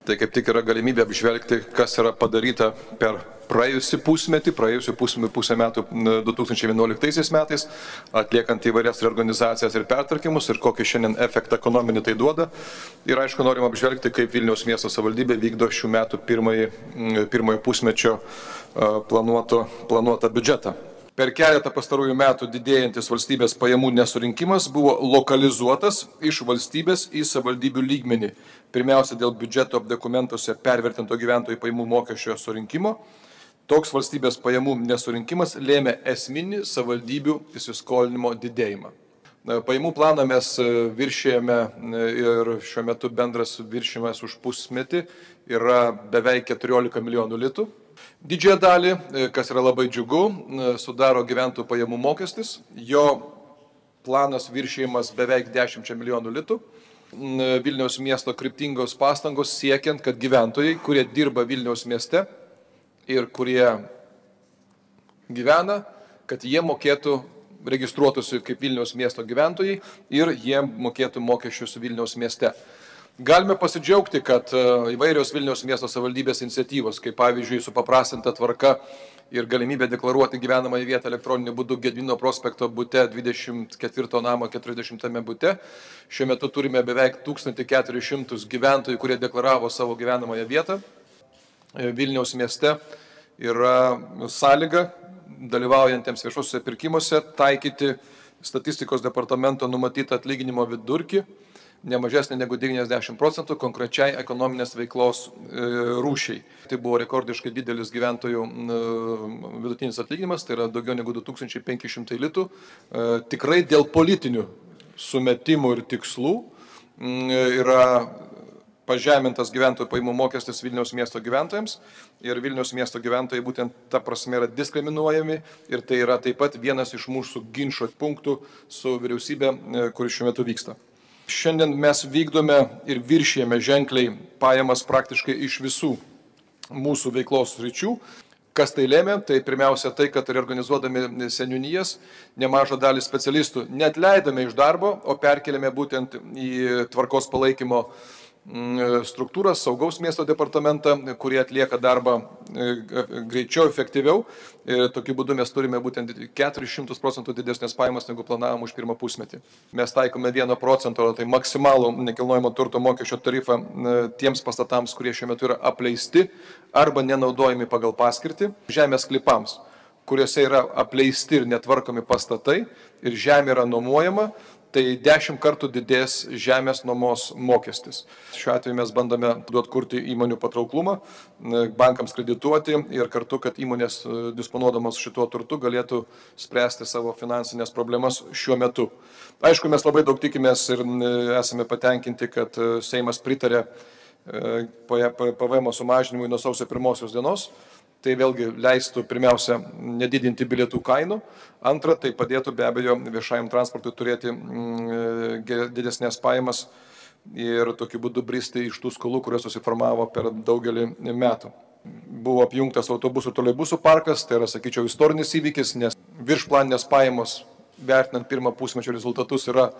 Tai kaip tik yra galimybė apžvelgti, kas yra padaryta per praėjusių pusę metų 2011 metais, atliekant įvairias reorganizacijas ir pertvarkymus ir kokį šiandien efektą ekonominį tai duoda. Ir aišku, norim apžvelgti, kaip Vilniaus miesto savivaldybė vykdo šių metų pirmojo pusmečio planuotą biudžetą. Per keletą pastarųjų metų didėjantis valstybės pajamų nesurinkimas buvo lokalizuotas iš valstybės į savivaldybių lygmenį. Pirmiausia, dėl biudžeto dokumentuose pervertinto gyventojų pajamų mokesčio surinkimo. Toks valstybės pajamų nesurinkimas lėmė esminį savivaldybių įsiskolinimo didėjimą. Pajamų planą mes viršėjame ir šiuo metu bendras viršijimas už pusmetį yra beveik 14 milijonų litų. Didžiąją dalį, kas yra labai džiugu, sudaro gyventojų pajamų mokestis. Jo planas viršijimas beveik 10 milijonų litų. Vilniaus miesto kryptingos pastangos siekiant, kad gyventojai, kurie dirba Vilniaus mieste ir kurie gyvena, kad jie registruotųsi kaip Vilniaus miesto gyventojai ir jie mokėtų mokesčius Vilniaus mieste. Galime pasidžiaugti, kad įvairios Vilniaus miesto savivaldybės iniciatyvos, kaip pavyzdžiui supaprastinta tvarka ir galimybė deklaruoti gyvenamąją vietą elektroniniu būdu Gedimino prospekto bute 24 namo 40 bute. Šiuo metu turime beveik 1400 gyventojų, kurie deklaravo savo gyvenamąją vietą Vilniaus mieste. Yra sąlyga dalyvaujantiems viešuosiuose pirkimuose taikyti statistikos departamento numatytą atlyginimo vidurkį ne mažesnė negu 90% konkrečiai ekonominės veiklos rūšiai. Tai buvo rekordiškai didelis gyventojų vidutinis atlyginimas, tai yra daugiau negu 2500 litų. Tikrai dėl politinių sumetimų ir tikslų yra pažemintas gyventojų pajamų mokestis Vilniaus miesto gyventojams ir Vilniaus miesto gyventojai būtent ta prasme yra diskriminuojami ir tai yra taip pat vienas iš mūsų ginčo punktų su vyriausybė, kuris šiuo metu vyksta. Šiandien mes vykdome ir viršijame ženkliai pajamas praktiškai iš visų mūsų veiklos sričių. Kas tai lėmė? Tai pirmiausia tai, kad reorganizuodami seniūnijas nemažą dalį specialistų neatleidome iš darbo, o perkeliame būtent į tvarkos palaikymo struktūras, saugaus miesto departamentą, kurie atlieka darbą greičiau, efektyviau. Tokiu būdu mes turime būtent 400% didesnės pajamas, negu planavom už pirmą pusmetį. Mes taikome 1%, tai maksimalų nekilnojamo turto mokesčio tarifą tiems pastatams, kurie šiuo metu yra apleisti arba nenaudojami pagal paskirtį. Žemės sklypams, kuriuose yra apleisti ir netvarkomi pastatai ir žemė yra nuomojama, tai 10 kartų didės žemės nuomos mokestis. Šiuo atveju mes bandome kurti įmonių patrauklumą, bankams kredituoti ir kartu, kad įmonės disponuodamos šituo turtu galėtų spręsti savo finansinės problemas šiuo metu. Aišku, mes labai daug tikimės ir esame patenkinti, kad Seimas pritarė PVM sumažinimui nuo sausio 1 dienos. Tai vėlgi leistų pirmiausia nedidinti bilietų kainų, antra, tai padėtų be abejo viešajam transportui turėti didesnės pajamas ir tokiu būdu bristi iš tų skolų, kurios susiformavo per daugelį metų. Buvo apjungtas autobusų ir troleibusų parkas, tai yra, sakyčiau, istorinis įvykis, nes viršplaninės pajamos, vertinant pirmą pusmečio rezultatus, yra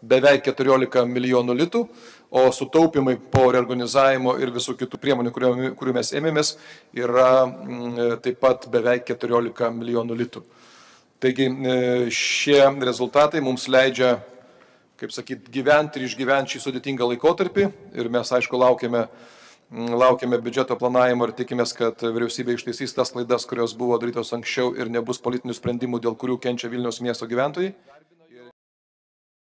beveik 14 milijonų litų, o sutaupimai po reorganizavimo ir visų kitų priemonių, kurių mes ėmėmės, yra taip pat beveik 14 milijonų litų. Taigi šie rezultatai mums leidžia, kaip sakyt, gyventi ir išgyventi šį sudėtingą laikotarpį ir mes, aišku, laukiame biudžeto planavimo ir tikimės, kad vyriausybė ištaisys tas klaidas, kurios buvo darytos anksčiau ir nebus politinių sprendimų, dėl kurių kenčia Vilniaus miesto gyventojai.